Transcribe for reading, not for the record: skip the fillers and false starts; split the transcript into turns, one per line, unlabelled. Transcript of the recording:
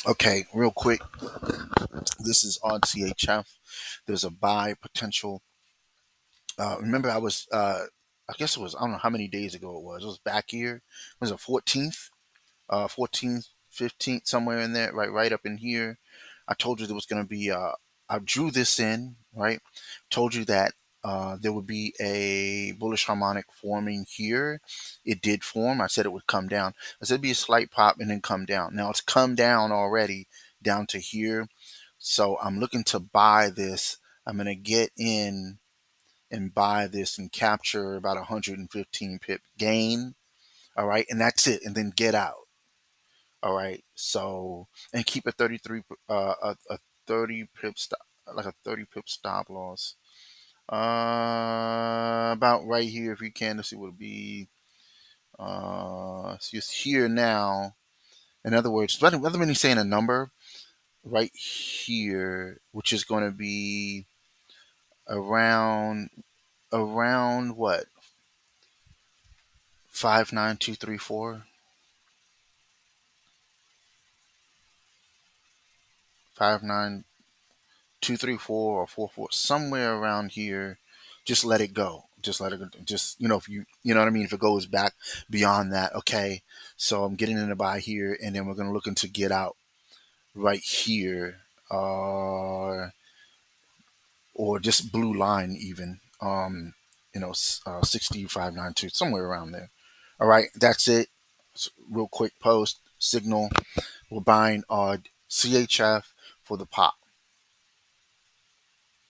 Okay, real quick, this is on CHF. There's a buy potential. Remember, I guess it was, I don't know how many days ago it was. It was back here. It was the 14th, 14th, 15th, somewhere in there, right up in here. I told you there was going to be, I drew this in, right? Told you that there would be a bullish harmonic forming here. It did form. I said it would come down. I said it'd be a slight pop and then come down. Now it's come down already down to here. So I'm looking to buy this. I'm going to get in and buy this and capture about 115 pip gain. All right. And that's it. And then get out. All right. So, and keep a 33, a 30 pip stop, like a 30 pip stop loss. About right here, if you can, let's see what it'll be. So it's here now. In other words, rather than me saying a number, right here, which is going to be around what, 59234, 59234 or 44, somewhere around here. Just let it go. Just let it go. Just, if you know what I mean. If it goes back beyond that, okay. So I'm getting in to buy here, and then we're gonna look into get out right here, or just blue line even. 6592, somewhere around there. All right, that's it. Real quick post signal. We're buying CHF for the pop.